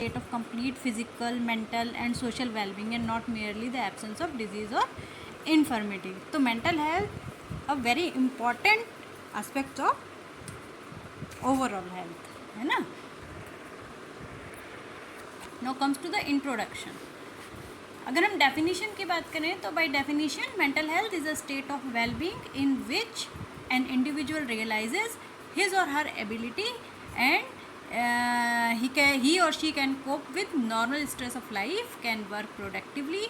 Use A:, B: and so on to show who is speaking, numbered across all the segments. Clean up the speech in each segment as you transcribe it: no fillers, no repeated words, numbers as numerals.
A: state of complete physical, mental and social well-being and not merely the absence of disease or infirmity. तो mental health a very important aspect of overall health है ना. Now comes to the introduction. अगर हम definition की बात करें तो by definition mental health is a state of well-being in which an individual realizes his or her ability and he or she can cope with normal stress of life, can work productively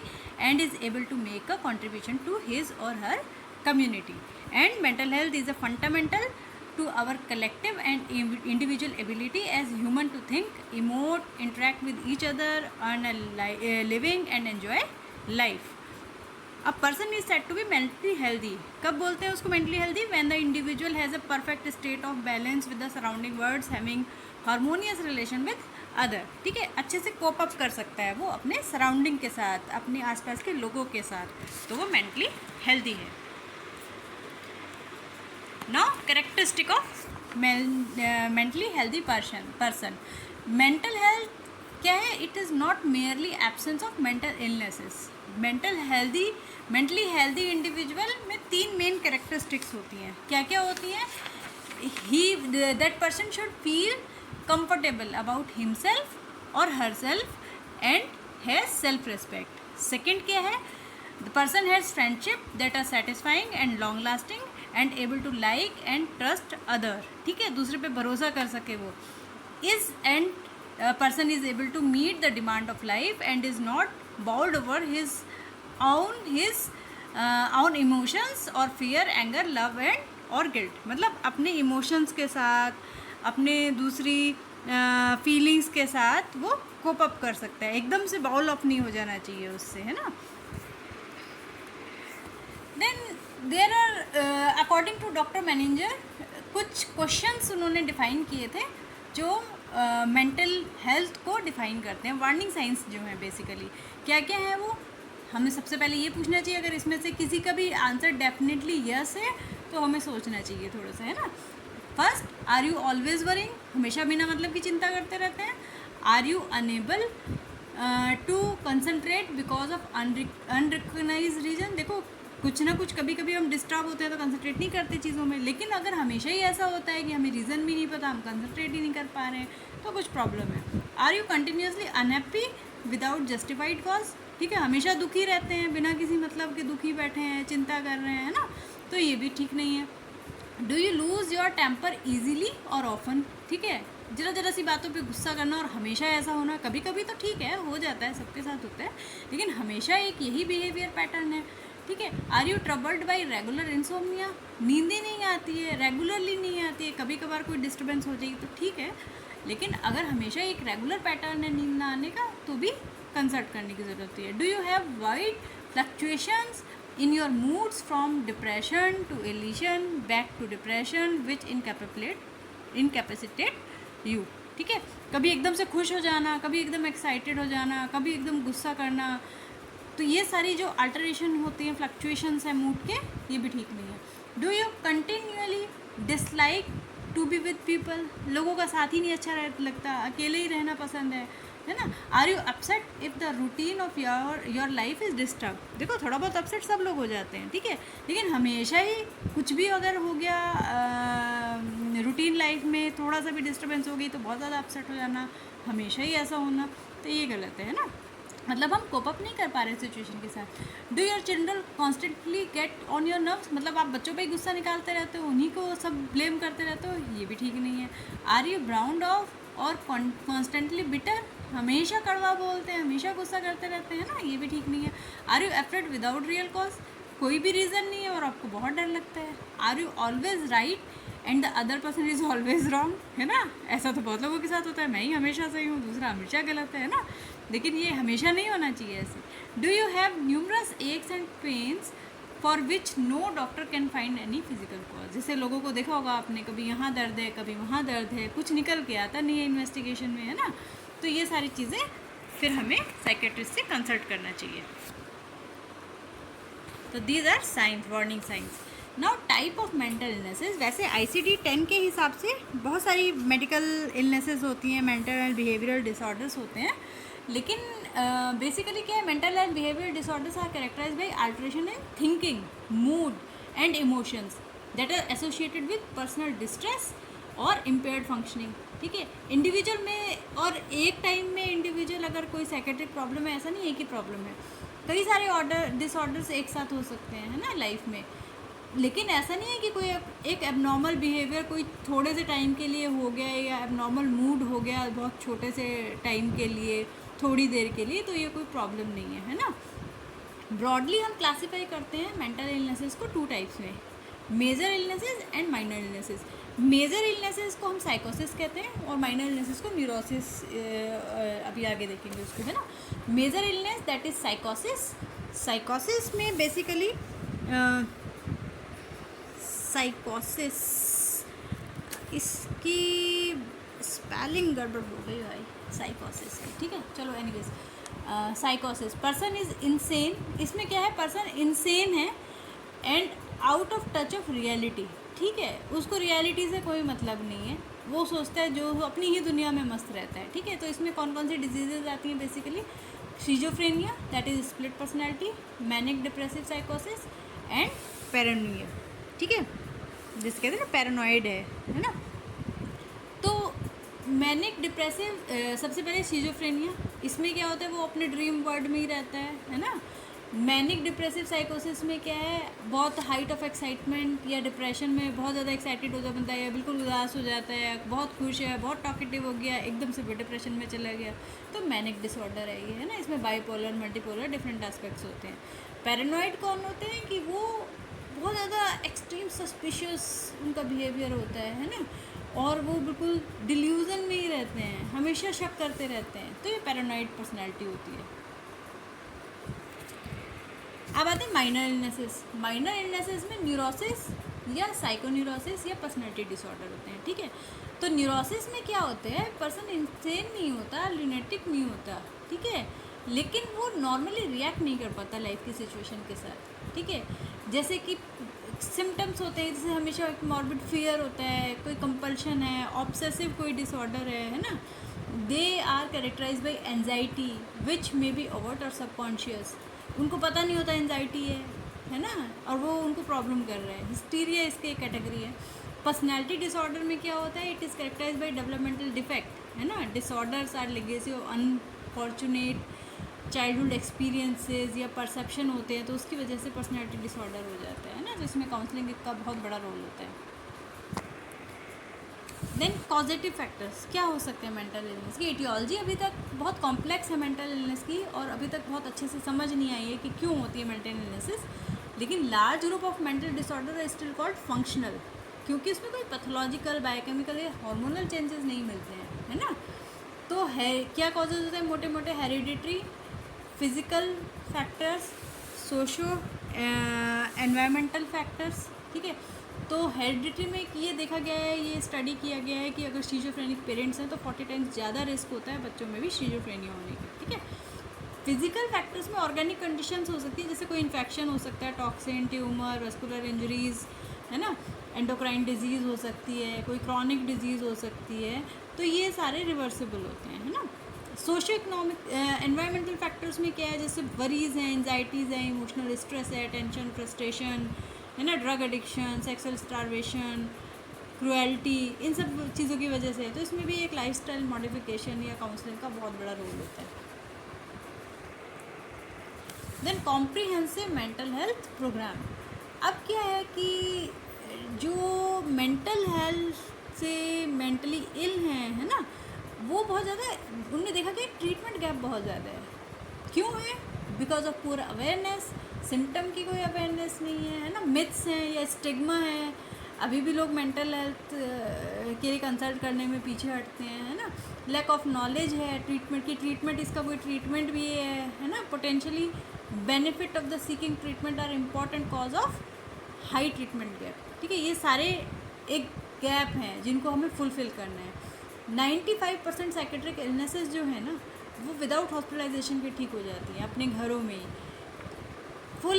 A: and is able to make a contribution to his or her community. And mental health is a fundamental to our collective and individual ability as human to think, emote, interact with each other, earn a living and enjoy life. A person is said to be mentally healthy. कब बोलते हैं उसको mentally healthy? When the individual has a perfect state of balance with the surrounding worlds, having harmonious relation with other. ठीक है, अच्छे से cope up कर सकता है वो अपने सराउंडिंग के साथ, अपने आसपास के लोगों के साथ, तो वो mentally healthy है. Now characteristic of mentally healthy person. Mental health क्या है? It is not merely absence of mental illnesses. mentally healthy individual में 3 मेन कैरेक्टरिस्टिक्स होती हैं. क्या क्या होती हैं? That person should feel comfortable about himself or herself and has self respect. Second क्या है? The person has friendship that are satisfying and long lasting and able to like and trust other. ठीक है, दूसरे पे भरोसा कर सके वो. Person is able to meet the demand of life and is not bowled over his own emotions or fear, anger, love and or guilt. मतलब अपने इमोशंस के साथ, अपने दूसरी फीलिंग्स के साथ वो कोप अप कर सकता है. एकदम से बाउल ऑफ नहीं हो जाना चाहिए उससे, है ना. Then there are according to doctor Menninger कुछ क्वेश्चंस उन्होंने डिफ़ाइन किए थे जो मेंटल हेल्थ को डिफ़ाइन करते हैं. वार्निंग साइंस जो हैं बेसिकली क्या क्या है वो हमें सबसे पहले ये पूछना चाहिए. अगर इसमें से किसी का भी आंसर डेफिनेटली यस है तो हमें सोचना चाहिए थोड़ा सा, है ना. First, are you always worrying? हमेशा बिना मतलब की चिंता करते रहते हैं. Are you unable to concentrate because of unrecognise reason? देखो कुछ ना कुछ कभी कभी हम डिस्टर्ब होते हैं तो कंसंट्रेट नहीं करते चीज़ों में, लेकिन अगर हमेशा ही ऐसा होता है कि हमें रीज़न भी नहीं पता, हम कंसंट्रेट ही नहीं कर पा रहे हैं, तो कुछ प्रॉब्लम है. Are you continuously unhappy without justified cause? ठीक है, हमेशा दुखी रहते हैं, बिना किसी मतलब के दुखी बैठे हैं, चिंता कर रहे हैं, है ना, तो ये भी ठीक नहीं है. Do you lose your temper easily और ऑफन? ठीक है, ज़रा सी बातों पे गुस्सा करना और हमेशा ऐसा होना, कभी कभी तो ठीक है, हो जाता है, सबके साथ होता है, लेकिन हमेशा एक यही बिहेवियर पैटर्न है. ठीक है. Are you troubled by regular insomnia? नींद ही नहीं आती है, रेगुलरली नहीं आती है, कभी कभार कोई डिस्टर्बेंस हो जाएगी तो ठीक है, लेकिन अगर हमेशा एक रेगुलर पैटर्न है नींद ना आने का तो भी कंसल्ट करने की ज़रूरत है. Do you have wide fluctuations in your moods from depression to elation back to depression which incapacitate you? ठीक है, कभी एकदम से खुश हो जाना, कभी एकदम एक्साइटेड हो जाना, कभी एकदम गुस्सा करना, तो ये सारी जो अल्टरेशन होती हैं, फ्लक्चुएशंस हैं मूड के, ये भी ठीक नहीं है. Do you continually dislike to be with people? लोगों का साथ ही नहीं अच्छा लगता, अकेले ही रहना पसंद है ना. Are you upset if the routine of your life is disturb? देखो थोड़ा बहुत अपसेट सब लोग हो जाते हैं, ठीक है, लेकिन हमेशा ही कुछ भी अगर हो गया रूटीन लाइफ में, थोड़ा सा भी डिस्टर्बेंस हो गई तो बहुत ज़्यादा अपसेट हो जाना, हमेशा ही ऐसा होना, तो ये गलत है ना. मतलब हम कोप अप नहीं कर पा रहे सिचुएशन के साथ. Do your children constantly get on your nerves? मतलब आप बच्चों पे ही गुस्सा निकालते रहते हो, उन्हीं को सब ब्लेम करते रहते हो, ये भी ठीक नहीं है. आर यू ब्राउन्ड ऑफ और कॉन्स्टेंटली बिटर? हमेशा कड़वा बोलते हैं, हमेशा गुस्सा करते रहते हैं ना, ये भी ठीक नहीं है. Are you afraid without real cause? कोई भी रीज़न नहीं है और आपको बहुत डर लगता है. Are you always right and the other person is always wrong? है ना, ऐसा तो बहुत लोगों के साथ होता है, मैं ही हमेशा सही हूँ, दूसरा हमेशा गलत है ना, लेकिन ये हमेशा नहीं होना चाहिए ऐसे. Do you have numerous aches and pains for which no doctor can find any physical cause? जैसे लोगों को देखा होगा आपने, कभी यहाँ दर्द है, कभी वहाँ दर्द है, कुछ निकल के आता नहीं है इन्वेस्टिगेशन में, है ना, तो ये सारी चीज़ें फिर हमें साइकेट्रिस्ट से कंसल्ट करना चाहिए. तो these are signs, warning signs. Now type of mental illnesses, वैसे ICD-10 के हिसाब से बहुत सारी मेडिकल इलनेसेस होती हैं, मेंटल एंड बिहेवियरल डिसऑर्डर्स होते हैं, लेकिन बेसिकली क्या है, mental and behavioural disorders are characterised by alteration in thinking, mood and emotions that are associated with personal distress और इम्पेयर्ड फंक्शनिंग, ठीक है। इंडिविजुअल में और एक टाइम में इंडिविजुअल अगर कोई साइकेट्रिक प्रॉब्लम है, ऐसा नहीं एक ही प्रॉब्लम है, कई सारे डिसऑर्डर्स एक साथ हो सकते हैं, है ना, लाइफ में। लेकिन ऐसा नहीं है कि कोई एक एबनॉर्मल बिहेवियर कोई थोड़े से टाइम के लिए हो गया या एबनॉर्मल मूड हो गया बहुत छोटे से टाइम के लिए, थोड़ी देर के लिए, तो ये कोई प्रॉब्लम नहीं है ना। ब्रॉडली हम क्लासीफाई करते हैं मेंटल इलनेसेस को 2 टाइप्स में, major illnesses and minor illnesses. Major illnesses को हम साइकोसिस कहते हैं और माइनर इलनेसेस को न्यूरोसिस, अभी आगे देखेंगे उसको, है ना। Major illness that is साइकोसिस। साइकोसिस में बेसिकली साइकोसिस, इसकी स्पेलिंग गड़बड़ हो गई भाई साइकोसिस की, ठीक है, चलो एनीवेज। साइकोसिस, पर्सन इज इनसेन, इसमें क्या है, पर्सन इनसेन है and out of touch of reality, ठीक है, उसको रियलिटी से कोई मतलब नहीं है, वो सोचता है जो अपनी ही दुनिया में मस्त रहता है, ठीक है। तो इसमें कौन कौन सी डिजीजेज आती हैं, basically schizophrenia that is split personality, manic depressive साइकोसिस एंड पैरानोइया, ठीक है, जिसे कहते हैं ना पैरानॉइड है ना। तो मैनिक डिप्रेसिव, सबसे पहले शिजोफ्रेनिया, इसमें क्या होता है, वो अपने ड्रीम वर्ल्ड में ही रहता है ना। मैनिक डिप्रेसिव साइकोसिस में क्या है, बहुत हाइट ऑफ एक्साइटमेंट या डिप्रेशन में बहुत ज़्यादा एक्साइटेड हो जाता है, बिल्कुल उदास हो जाता है, बहुत खुश है, बहुत टॉकेटिव हो गया, एकदम से डिप्रेशन में चला गया, तो मैनिक डिसऑर्डर है ये, है ना। इसमें बाइपोलर, मल्टीपोलर डिफरेंट एस्पेक्ट्स होते हैं। पैरानॉइड कौन होते हैं कि वो बहुत ज़्यादा एक्सट्रीम सस्पिशियस उनका बिहेवियर होता है ना, और वो बिल्कुल डिल्यूजन में ही रहते हैं, हमेशा शक करते रहते हैं, तो ये पैरानॉइड पर्सनैलिटी होती है। अब आते हैं माइनर इलनेसेस। माइनर इलनेसेस में न्यूरोसिस या साइकोन्यूरोसिस या पर्सनैलिटी डिसऑर्डर होते हैं, ठीक है। तो न्यूरोसिस में क्या होते हैं, पर्सन इंसेन नहीं होता, लूनेटिक नहीं होता, ठीक है, लेकिन वो नॉर्मली रिएक्ट नहीं कर पाता लाइफ की सिचुएशन के साथ, ठीक है। जैसे कि सिम्टम्स होते हैं, जैसे हमेशा एक मॉर्बिड फियर होता है, कोई कंपल्शन है, ऑब्सेसिव कोई डिसऑर्डर है ना। They are characterise by anxiety which may be overt और सबकॉन्शियस, उनको पता नहीं होता एंजाइटी है ना, और वो उनको प्रॉब्लम कर रहा है। हिस्टीरिया इसके एक कैटेगरी है। पर्सनैलिटी डिसऑर्डर में क्या होता है, it is characterise by developmental defect, है ना। Disorders are legacy of unfortunate childhood experiences या परसेप्शन होते हैं, तो उसकी वजह से पर्सनैलिटी डिसऑर्डर हो जाता है ना। तो इसमें काउंसलिंग का बहुत बड़ा रोल होता है। देन कॉजेटिव फैक्टर्स क्या हो सकते हैं मेंटल इलनेस की। एटियोलॉजी अभी तक बहुत कॉम्प्लेक्स है मेंटल इलनेस की, और अभी तक बहुत अच्छे से समझ नहीं आई है कि क्यों होती है मेंटल इलनेसेस। लेकिन large group of mental disorder है स्टिल कॉल्ड फंक्शनल, क्योंकि उसमें कोई पैथोलॉजिकल, बायोकेमिकल या हार्मोनल चेंजेस नहीं मिलते हैं, है ना। तो है क्या कॉजेज होते हैं, मोटे मोटे hereditary, physical factors, socio environmental factors, ठीक है। तो हेरिडिटरी में ये देखा गया है, ये स्टडी किया गया है कि अगर शीजोफ्रेनिक पेरेंट्स हैं तो 40 टाइम्स ज़्यादा रिस्क होता है बच्चों में भी शीजोफ्रेनिया होने की, ठीक है। फिजिकल फैक्टर्स में ऑर्गेनिक कंडीशंस हो सकती है, जैसे कोई इन्फेक्शन हो सकता है, टॉक्सिन, ट्यूमर, वेस्कुलर इंजरीज, है ना, एंडोक्राइन डिजीज़ हो सकती है, कोई क्रॉनिक डिजीज़ हो सकती है, तो ये सारे रिवर्सिबल होते हैं, है ना। सोशो इकोनॉमिक एनवायरमेंटल फैक्टर्स में क्या है, जैसे वरीज हैं, एंजाइटीज़ हैं, इमोशनल स्ट्रेस है, टेंशन, फ्रस्ट्रेशन, है ना, drug addiction, sexual starvation, cruelty, इन सब चीज़ों की वजह से। तो इसमें भी एक लाइफस्टाइल मॉडिफिकेशन या काउंसलिंग का बहुत बड़ा रोल होता है। Then comprehensive mental health programme. अब क्या है कि जो मेंटल हेल्थ से मेंटली इल हैं, है ना, वो बहुत ज़्यादा, उनने देखा कि ट्रीटमेंट गैप बहुत ज़्यादा है। क्यों है, बिकॉज ऑफ पूरा अवेयरनेस, सिम्टम की कोई अवेयरनेस नहीं है ना, मिथ्स हैं या स्टिग्मा है, अभी भी लोग मेंटल हेल्थ के लिए कंसल्ट करने में पीछे हटते हैं, है ना। लैक ऑफ नॉलेज है ट्रीटमेंट की, ट्रीटमेंट इसका कोई ट्रीटमेंट भी है ना। Potentially benefit of the seeking treatment are important cause of high treatment gap, ठीक है। ये सारे एक गैप हैं जिनको हमें फुलफिल करना है। 95% साइकेट्रिक इलनेसेस जो है ना, वो विदाउट हॉस्पिटलाइजेशन के ठीक हो जाती हैं अपने घरों में ही। फुल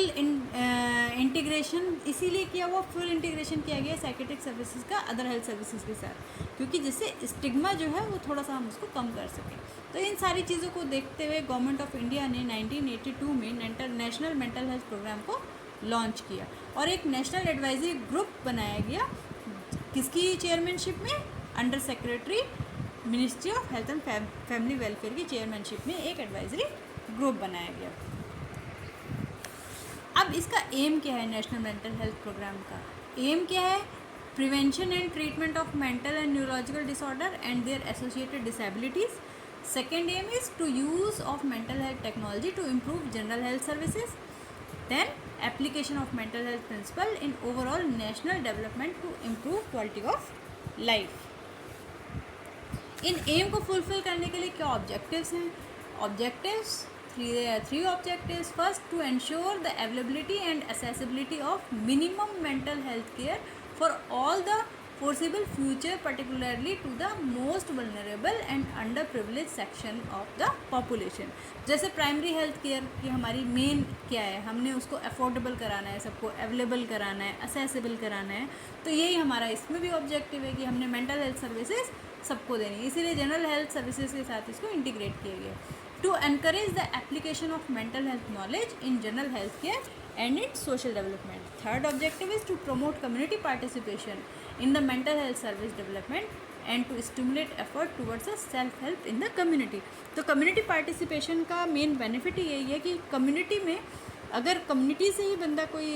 A: इंटीग्रेशन इसीलिए किया हुआ, फुल इंटीग्रेशन किया गया साइकेट्रिक सर्विसेज का अदर हेल्थ सर्विसेज के साथ, क्योंकि जिससे स्टिग्मा जो है वो थोड़ा सा हम उसको कम कर सकें। तो इन सारी चीज़ों को देखते हुए गवर्नमेंट ऑफ इंडिया ने 1982 में नेशनल मेंटल हेल्थ प्रोग्राम को लॉन्च किया और एक नेशनल एडवाइजरी ग्रुप बनाया गया। किसकी चेयरमैनशिप में? Under secretary ministry of health and family welfare की चेयरमैनशिप में एक एडवाइजरी ग्रुप बनाया गया। अब इसका एम क्या है? नेशनल मेंटल हेल्थ प्रोग्राम का एम क्या है? Prevention and treatment of mental and neurological disorder and their associated disabilities. Second aim is to use of mental health technology to improve general health services. Then application of mental health principle in overall national development to improve quality of life. इन aim को fulfil करने के लिए क्या objectives हैं? Objectives three objectives. First, to ensure the availability and accessibility of minimum mental health care for all the foreseeable future, particularly to the most vulnerable and underprivileged section of the population। जैसे primary health care की हमारी main क्या है? हमने उसको affordable कराना है, सबको अवेलेबल कराना है, असेसिबल कराना है। तो यही हमारा इसमें भी ऑब्जेक्टिव है कि हमने मेंटल हेल्थ सर्विसेज सबको देनी है, इसीलिए जनरल हेल्थ सर्विसेज के साथ इसको इंटीग्रेट किया गया। To encourage the application of mental health knowledge in general health care and its social development. Third objective is to promote community participation in the mental health service development and to stimulate effort towards a self help in the community. तो community participation का main benefit ही यही है कि community में अगर community से ही बंदा कोई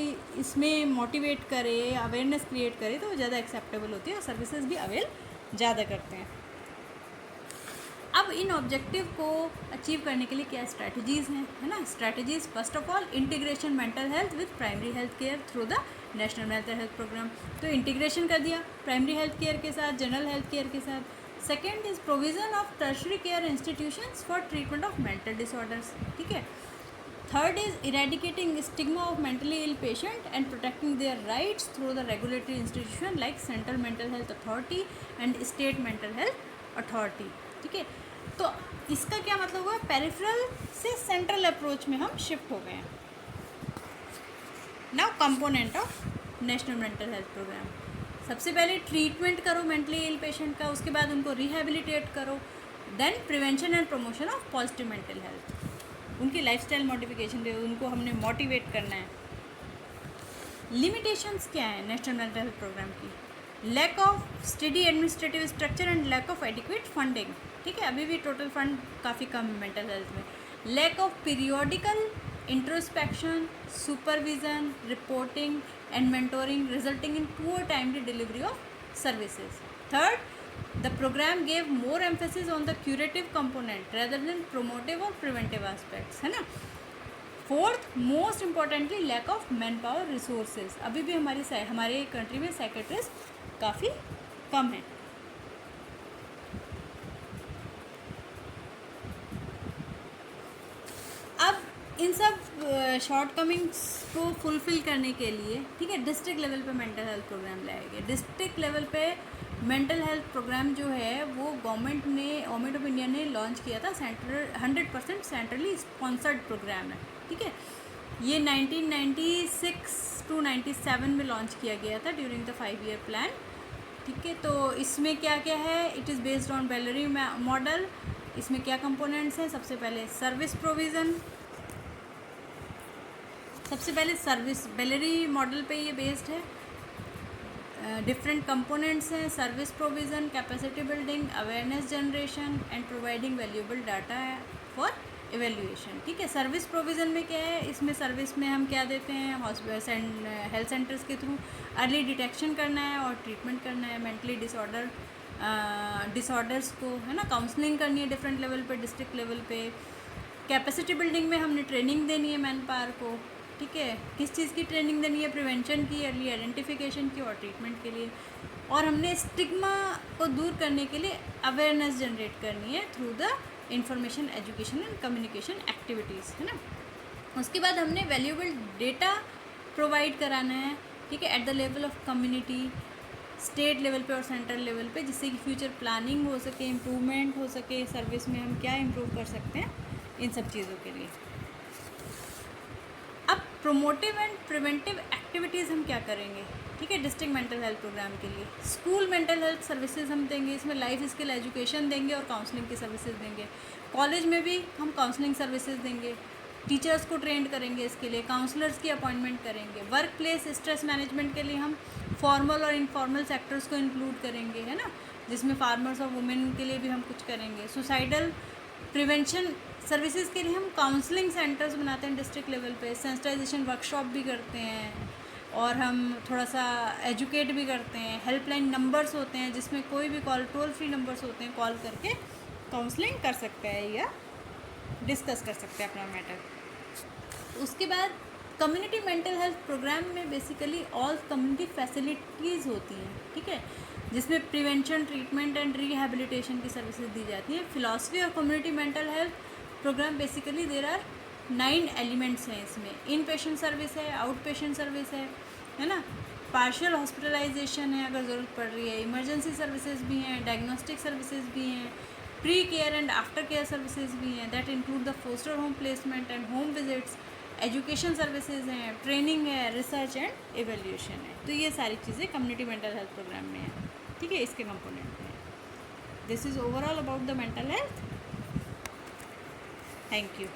A: इसमें motivate करे, awareness create करे तो ज़्यादा acceptable होती है और services भी avail ज़्यादा करते हैं। अब इन ऑब्जेक्टिव को अचीव करने के लिए क्या स्ट्रैटेजीज़ हैं, है ना? Strategies first of all integration mental health with primary health care through the national mental health programme. तो इंटीग्रेशन कर दिया प्राइमरी हेल्थ केयर के साथ, जनरल हेल्थ केयर के साथ। Second is provision of tertiary care institutions for treatment of mental disorders, ठीक है। Third is eradicating stigma of mentally ill patient and protecting their rights through the regulatory institution like central mental health authority and state mental health authority, ठीक है। तो इसका क्या मतलब हुआ? Peripheral से सेंट्रल अप्रोच में हम शिफ्ट हो गए हैं। Now component of national mental health programme. सबसे पहले ट्रीटमेंट करो मेंटली इल पेशेंट का, उसके बाद उनको रिहेबिलिटेट करो, then prevention and promotion of positive mental health. उनकी लाइफस्टाइल मॉडिफिकेशन दे, उनको हमने मोटिवेट करना है। लिमिटेशंस क्या है नेशनल मेंटल हेल्थ प्रोग्राम की? Lack of study administrative structure and lack of adequate funding, ठीक है। अभी भी टोटल फंड काफ़ी कम है मेंटल हेल्थ में। Lack of periodical introspection, supervision, reporting and mentoring resulting in poor timely delivery of services. Third, the programme gave more emphasis on the curative component rather than promotive और preventive aspects, है ना। Fourth, most importantly lack of manpower resources. अभी भी हमारे country में psychiatrist काफ़ी कम है। अब इन सब शॉर्टकमिंग्स को फुलफ़िल करने के लिए, ठीक है, डिस्ट्रिक्ट लेवल पे मेंटल हेल्थ प्रोग्राम लाया गया। डिस्ट्रिक्ट लेवल पे मेंटल हेल्थ प्रोग्राम जो है वो गवर्नमेंट ऑफ इंडिया ने लॉन्च किया था। 100% सेंट्रली स्पॉन्सर्ड प्रोग्राम है, ठीक है। ये 1996 to 97 में लॉन्च किया गया था ड्यूरिंग द 5-year प्लान, ठीक है। तो इसमें क्या क्या है? It is based on Bellary model. इसमें क्या कंपोनेंट्स हैं? सबसे पहले सर्विस प्रोविज़न, सबसे पहले सर्विस बेलरी मॉडल पे ये बेस्ड है। डिफरेंट कंपोनेंट्स हैं, service provision, capacity building, awareness generation and providing valuable data for evaluation, ठीक है। सर्विस प्रोविज़न में क्या है? इसमें सर्विस में हम क्या देते हैं? हेल्थ सेंटर्स के थ्रू अर्ली डिटेक्शन करना है और ट्रीटमेंट करना है मेंटली डिसऑर्डर्स को, है ना। काउंसलिंग करनी है डिफरेंट लेवल पे, डिस्ट्रिक्ट लेवल पे। कैपेसिटी बिल्डिंग में हमने ट्रेनिंग देनी है मैन पावर को, ठीक है। किस चीज़ की ट्रेनिंग देनी है? प्रिवेंशन की, अर्ली आइडेंटिफिकेशन की और ट्रीटमेंट के लिए। और हमने स्टिग्मा को दूर करने के लिए अवेयरनेस जनरेट करनी है through the information education and communication activities, है ना। उसके बाद हमने वैल्यूएबल डेटा प्रोवाइड कराना है, ठीक है, at the level of community, state level पे और सेंट्रल लेवल पे, जिससे कि फ्यूचर प्लानिंग हो सके, इम्प्रूवमेंट हो सके, सर्विस में हम क्या इम्प्रूव कर सकते हैं, इन सब चीज़ों के लिए। अब प्रोमोटिव एंड प्रिवेंटिव एक्टिविटीज़ हम क्या करेंगे, ठीक है, डिस्ट्रिक्ट मेंटल हेल्थ प्रोग्राम के लिए। स्कूल मेंटल हेल्थ सर्विसेज हम देंगे, इसमें लाइफ स्किल एजुकेशन देंगे और काउंसलिंग की सर्विसेज देंगे। कॉलेज में भी हम काउंसलिंग सर्विसेज देंगे, टीचर्स को ट्रेंड करेंगे इसके लिए, काउंसलर्स की अपॉइंटमेंट करेंगे। वर्क प्लेस स्ट्रेस मैनेजमेंट के लिए हम फॉर्मल और इनफॉर्मल सेक्टर्स को इंक्लूड करेंगे, है ना, जिसमें फार्मर्स और वुमेन के लिए भी हम कुछ करेंगे। सुसाइडल प्रिवेंशन सर्विसेज के लिए हम काउंसलिंग सेंटर्स बनाते हैं डिस्ट्रिक्ट लेवल पे, सेंसिटाइजेशन वर्कशॉप भी करते हैं और हम थोड़ा सा एजुकेट भी करते हैं। हेल्पलाइन नंबर्स होते हैं जिसमें कोई भी कॉल, टोल फ्री नंबर्स होते हैं, कॉल करके काउंसलिंग कर सकते हैं या डिस्कस कर सकते हैं अपना मैटर। उसके बाद कम्युनिटी मेंटल हेल्थ प्रोग्राम में बेसिकली ऑल कम्युनिटी फैसिलिटीज़ होती हैं, ठीक है, जिसमें प्रिवेंशन, ट्रीटमेंट एंड रिहैबिलिटेशन की सर्विसेज दी जाती हैं। फिलॉसफी और community mental health programme basically there are 9 elements हैं इसमें। इन पेशेंट सर्विस है, आउट पेशेंट सर्विस है ना, पार्शियल हॉस्पिटलाइजेशन है अगर ज़रूरत पड़ रही है, इमरजेंसी सर्विसेज भी हैं, डायग्नोस्टिक सर्विसेज भी हैं, pre care and after care services भी हैं, that include the foster home placement and home visits, education services हैं, ट्रेनिंग है, रिसर्च एंड एवेल्यूशन है। तो ये सारी चीज़ें कम्युनिटी मेंटल हेल्थ प्रोग्राम में हैं, ठीक है, इसके कंपोनेंट में। This is overall about the mental health. Thank you.